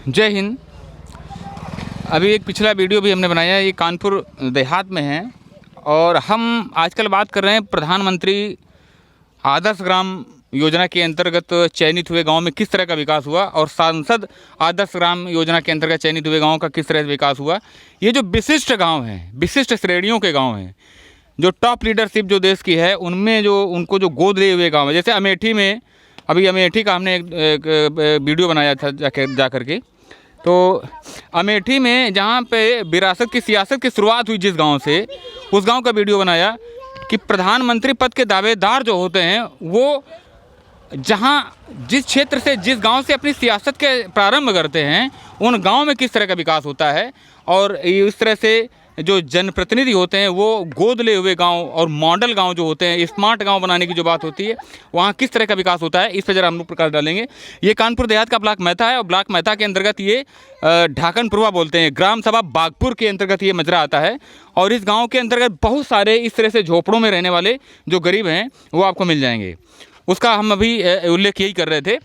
जय हिंद। अभी एक पिछला वीडियो भी हमने बनाया, ये कानपुर देहात में है और हम आजकल बात कर रहे हैं प्रधानमंत्री आदर्श ग्राम योजना के अंतर्गत चयनित हुए गांव में किस तरह का विकास हुआ और सांसद आदर्श ग्राम योजना के अंतर्गत चयनित हुए गांव का किस तरह से विकास हुआ। ये जो विशिष्ट गांव हैं, विशिष्ट श्रेणियों के गांव हैं, जो टॉप लीडरशिप जो देश की है, उनमें जो उनको जो गोद लिए हुए गाँव है, जैसे अमेठी में, अभी अमेठी का हमने एक वीडियो बनाया था जा करके, तो अमेठी में जहाँ पे विरासत की सियासत की शुरुआत हुई जिस गांव से, उस गांव का वीडियो बनाया कि प्रधानमंत्री पद के दावेदार जो होते हैं वो जहाँ जिस क्षेत्र से, जिस गांव से अपनी सियासत के प्रारंभ करते हैं, उन गांव में किस तरह का विकास होता है और इस तरह से जो जनप्रतिनिधि होते हैं वो गोद ले हुए गांव और मॉडल गांव जो होते हैं, स्मार्ट गांव बनाने की जो बात होती है, वहाँ किस तरह का विकास होता है, इस पर जरा हम लोग प्रकाश डालेंगे। ये कानपुर देहात का ब्लॉक महता है और ब्लॉक महता के अंतर्गत ये ढाकनपुरवा बोलते हैं, ग्राम सभा बागपुर के अंतर्गत ये मजरा आता है। और इस गाँव के अंतर्गत बहुत सारे इस तरह से झोपड़ों में रहने वाले जो गरीब हैं वो आपको मिल जाएंगे। उसका हम अभी उल्लेख यही कर रहे थे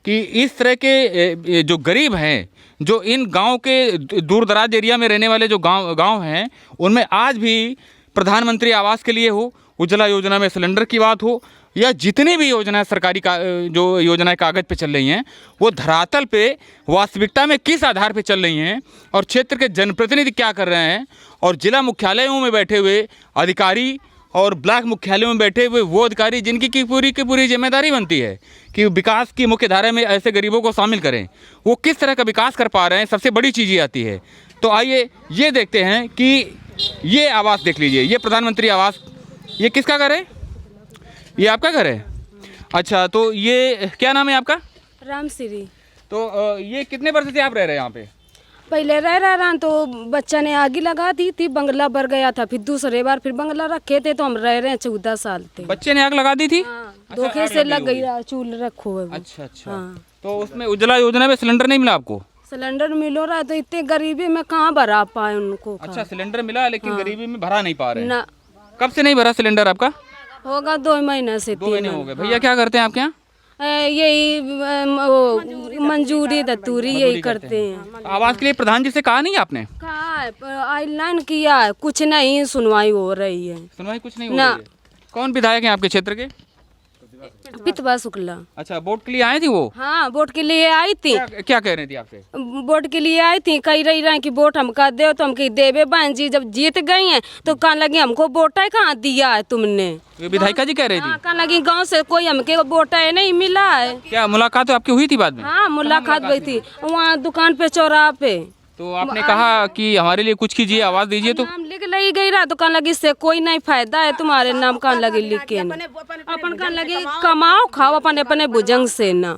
कि इस तरह के जो गरीब हैं, जो इन गांव के दूर दराज एरिया में रहने वाले जो गांव हैं, उनमें आज भी प्रधानमंत्री आवास के लिए हो, उज्ज्वला योजना में सिलेंडर की बात हो, या जितनी भी योजनाएं सरकारी जो योजनाएं कागज़ पे चल रही हैं, वो धरातल पे वास्तविकता में किस आधार पे चल रही हैं और क्षेत्र के जनप्रतिनिधि क्या कर रहे हैं, और जिला मुख्यालयों में बैठे हुए अधिकारी और ब्लॉक मुख्यालयों में बैठे हुए वो अधिकारी जिनकी की पूरी जिम्मेदारी बनती है कि विकास की मुख्य धारा में ऐसे गरीबों को शामिल करें, वो किस तरह का विकास कर पा रहे हैं, सबसे बड़ी चीज़ ये आती है। तो आइए ये देखते हैं कि ये आवास देख लीजिए, ये प्रधानमंत्री आवास, ये किसका घर है? ये आपका घर है? अच्छा, तो ये क्या नाम है आपका? रामश्री। तो ये कितने वर्ष से आप रह रहे हैं यहाँ पे? पहले रहा तो बच्चा ने आग लगा दी थी, बंगला भर गया था, फिर दूसरे बार फिर बंगला रखे थे, तो हम रह रहे हैं 14 साल थे। बच्चे ने आग लगा दी थी? हाँ, धोखे से लग गई, चूल रखो है। अच्छा। हाँ। तो उसमें उज्ज्वला योजना में सिलेंडर नहीं मिला आपको? सिलेंडर मिलो रहा तो इतने गरीबी में कहाँ भरा पाए उनको। अच्छा, सिलेंडर मिला लेकिन हाँ। गरीबी में भरा नहीं पा रहे ना। कब से नहीं भरा सिलेंडर आपका? होगा 2 महीने से। 2 महीने हो गए। भैया क्या करते हैं आपके यहाँ? यही मंजूरी दस्तूरी यही करते हैं। आवास के लिए प्रधान जी से कहा नहीं आपने? कहा ऑनलाइन किया, कुछ नहीं सुनवाई हो रही है। सुनवाई कुछ नहीं हो रही है। कौन विधायक हैं आपके क्षेत्र के? पितवा शुक्ला। अच्छा, वोट के लिए आई थी वो? हाँ, वोट के लिए आई थी। क्या कह रही थी आपसे? वोट के लिए आई थी, कह रही कि वोट हमका दे, तो हम देवे बहन जी, जब जीत गई हैं तो कहने लगी हमको वोट कहाँ दिया है तुमने। विधायिका जी कह रही थी? कहने लगी गाँव से कोई हमके वोट नहीं मिला है। क्या मुलाकात तो आपकी हुई थी बाद में? हाँ, मुलाकात हुई थी वहाँ दुकान पे, चौराहा पे। तो आपने कहा कि हमारे लिए कुछ कीजिए, आवाज दीजिए, तो नाम लिख लगी गई रहा, तो कहने लगी इससे कोई नहीं फायदा है तुम्हारे नाम, कहने लगी लिख के ना अपन, कहने लगी कमाओ खाओ अपने अपने भुजंग से ना।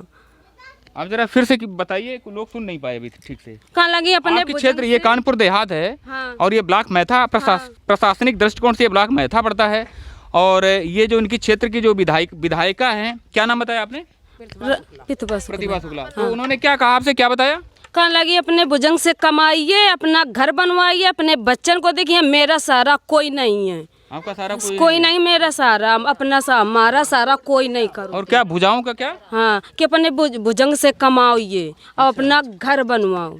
आप जरा फिर से बताइए, लोग सुन नहीं पाए अभी ठीक से। कहने लगी अपने क्षेत्र, ये कानपुर देहात है। हाँ। और ये ब्लॉक महथा, प्रशासनिक दृष्टिकोण से ये ब्लॉक महथा पड़ता है। और ये जो इनकी क्षेत्र की जो विधायिका हैं, क्या नाम बताया आपने? प्रतिभा शुक्ला। तो उन्होंने क्या कहा आपसे, क्या बताया? कहने लगी अपने भुजंग से कमाइए, अपना घर बनवाइए, अपने बच्चन को देखिए, मेरा सारा कोई नहीं है। आपका सारा कोई नहीं, मेरा सारा अपना हमारा सारा कोई नहीं करो। और क्या भुजाओं का क्या? हाँ, कि अपने भुजंग से कमाइए और अपना घर बनवाओ।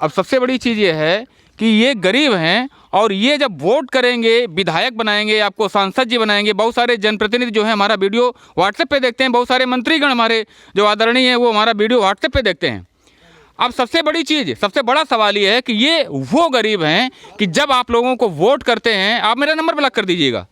अब सबसे बड़ी चीज़ ये है कि ये गरीब हैं और ये जब वोट करेंगे, विधायक बनाएंगे, आपको सांसद जी बनाएंगे, बहुत सारे जनप्रतिनिधि जो है हमारा वीडियो व्हाट्सएप पे देखते हैं, बहुत सारे मंत्रीगण हमारे जो आदरणीय हैं वो हमारा वीडियो व्हाट्सएप पे देखते हैं। अब सबसे बड़ी चीज़, सबसे बड़ा सवाल ये है कि ये वो गरीब हैं कि जब आप लोगों को वोट करते हैं, आप मेरा नंबर ब्लॉक कर दीजिएगा,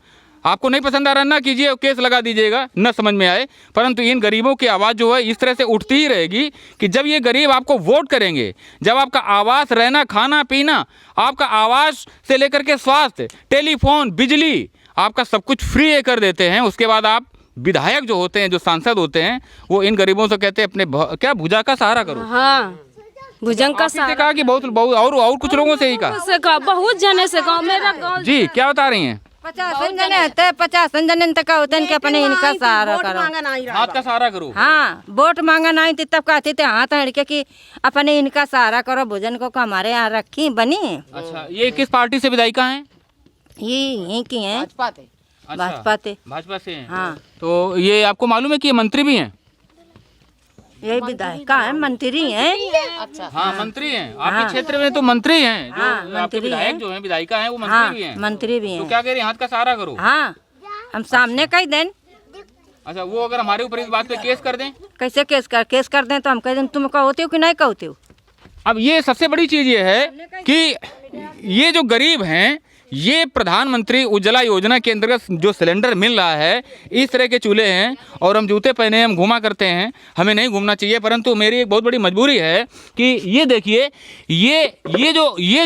आपको नहीं पसंद आ रहा ना कीजिए, केस लगा दीजिएगा, न समझ में आए, परंतु इन गरीबों की आवाज़ जो है इस तरह से उठती ही रहेगी कि जब ये गरीब आपको वोट करेंगे, जब आपका आवास, रहना, खाना पीना, आपका आवास से लेकर के स्वास्थ्य, टेलीफोन, बिजली, आपका सब कुछ फ्री कर देते हैं, उसके बाद आप विधायक जो होते हैं, जो सांसद होते हैं, वो इन गरीबों से कहते हैं अपने क्या भुजा का सहारा करो। हाँ, भुजंग का सहारा। कहा कि बहुत और कुछ लोगों से ही कहा, बहुत जने से कहा, मेरा गाँव। जी क्या बता रही हैं? 50 जने होते, 50 जने तक होते हैं कि अपने इनका सहारा करो, हाथ का सहारा करो। हाँ, वोट मांगा नहीं थी तब कहते थे हाथ हड़के कि अपने इनका सहारा करो, भोजन को हमारे यहाँ रखी बनी। अच्छा, ये किस पार्टी से विधायिका हैं? ये यहीं की हैं, भाजपा से। भाजपा से हैं। हाँ। तो ये आपको मालूम है कि ये मंत्री भी हैं? यही विधायक है, मंत्री हैं। अच्छा हाँ मंत्री हैं आपके क्षेत्र में, तो मंत्री हैं जो हाँ, आपके मंत्री विधायक हैं। जो हैं, विधायिका हैं, वो मंत्री हाँ भी हैं। मंत्री भी तो हैं। क्या कह रही हैं, हाथ का सहारा करो। हाँ हम सामने कह दें, अच्छा वो अगर हमारे ऊपर इस बात पे केस कर दें, कैसे केस कर दें तो हम कह दें तुम कहते हो कि नहीं कहते हो। अब ये सबसे बड़ी चीज़ ये है कि ये जो गरीब हैं, ये प्रधानमंत्री उज्ज्वला योजना के अंतर्गत जो सिलेंडर मिल रहा है, इस तरह के चूल्हे हैं और हम जूते पहने हम घूमा करते हैं, हमें नहीं घूमना चाहिए, परंतु मेरी एक बहुत बड़ी मजबूरी है कि ये देखिए ये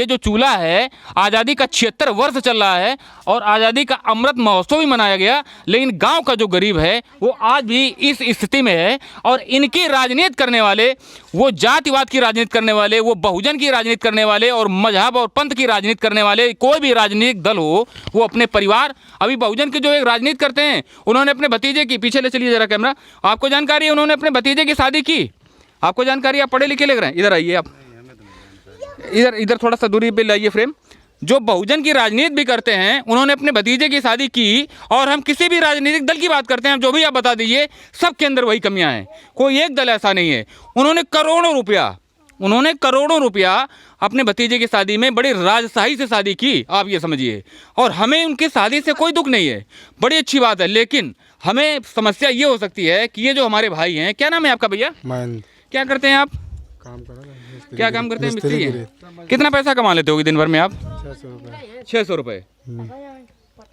जो चूल्हा है, आज़ादी का 76 वर्ष चल रहा है और आज़ादी का अमृत महोत्सव भी मनाया गया, लेकिन गांव का जो गरीब है वो आज भी इस स्थिति में है। और इनकी राजनीति करने वाले, वो जातिवाद की राजनीति करने वाले, वो बहुजन की राजनीति करने वाले और मजहब और पंथ की राजनीति करने वाले, कोई भी राजनीतिक दल हो, वो अपने परिवार, अभी बहुजन के जो एक राजनीति करते हैं, उन्होंने अपने भतीजे की, पीछे ले चलिए जरा कैमरा, आपको जानकारी है, उन्होंने अपने भतीजे की शादी की, आपको जानकारी, आप पढ़े लिखे लग रहे हैं, इधर आइए आप, इधर थोड़ा सा दूरी पे लाइए फ्रेम। जो बहुजन की राजनीति भी करते हैं, उन्होंने अपने भतीजे की शादी की, और हम किसी भी राजनीतिक दल की बात करते हैं, जो भी आप बता दीजिए, सबके अंदर वही कमियां हैं, कोई एक दल ऐसा नहीं है। उन्होंने करोड़ों रुपया अपने भतीजे की शादी में बड़ी राजशाही से शादी की, आप ये समझिए, और हमें उनकी शादी से कोई दुख नहीं है, बड़ी अच्छी बात है। लेकिन हमें समस्या ये हो सकती है कि ये जो हमारे भाई हैं, क्या नाम है आपका भैया, क्या करते हैं आप, क्या काम करते हैं, मिस्त्री हैं, कितना पैसा कमा लेते होगे दिन भर में आप, 600 रुपये।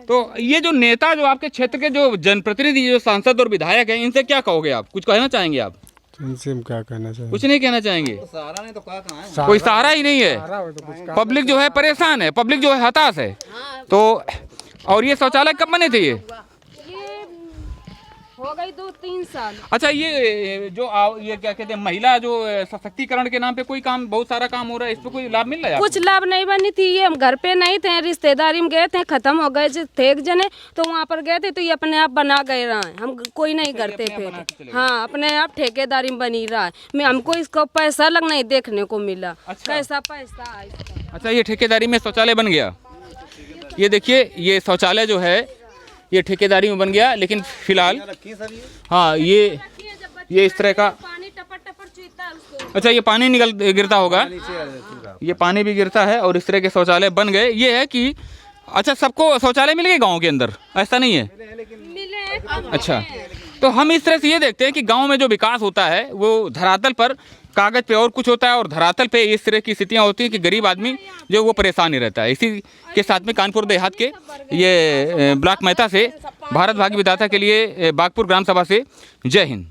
तो ये जो नेता, जो आपके क्षेत्र के जो जनप्रतिनिधि, जो सांसद और विधायक हैं, इनसे क्या कहोगे आप, कुछ कहना चाहेंगे आप? इनसे हम क्या कहना चाहिए, कुछ नहीं कहना चाहेंगे, कोई सहारा ही नहीं है, पब्लिक जो है परेशान है, पब्लिक जो है हताश है। तो और ये शौचालय कब बने थे, ये हो गई 2-3 साल। अच्छा ये ये क्या कहते हैं, महिला जो सशक्तिकरण के नाम पे कोई काम, बहुत सारा काम हो रहा है, इस पे कोई लाभ मिल रहा है? कुछ लाभ नहीं बनी थी, ये हम घर पे नहीं थे, रिश्तेदारी में गए थे, खत्म हो गए थे एक जने, तो वहाँ पर गए थे, तो ये अपने आप बना गए रहा है, हम कोई नहीं करते फिर। हाँ अपने आप ठेकेदारी में बनी रहा है, मैं हमको इसको पैसा लग नहीं देखने को मिला। अच्छा। कैसा पैसा है इसका? अच्छा ये ठेकेदारी में शौचालय बन गया, ये देखिए ये शौचालय जो है ये ठेकेदारी में बन गया, लेकिन फिलहाल हाँ ये इस तरह का, पानी टपर टपर चुईता है उसको। अच्छा ये पानी गिरता होगा, ये पानी भी गिरता है, और इस तरह के शौचालय बन गए। ये है कि अच्छा सबको शौचालय मिल गए गाँव के अंदर, ऐसा नहीं है? मिले। अच्छा तो हम इस तरह से ये देखते हैं कि गांव में जो विकास होता है वो धरातल पर, कागज पे और कुछ होता है, और धरातल पे इस तरह की स्थितियां होती हैं कि गरीब आदमी जो वो परेशान ही रहता है। इसी के साथ में कानपुर देहात के ये ब्लॉक मेहता से भारत भाग्य विधाता के लिए बागपुर ग्राम सभा से जय हिंद।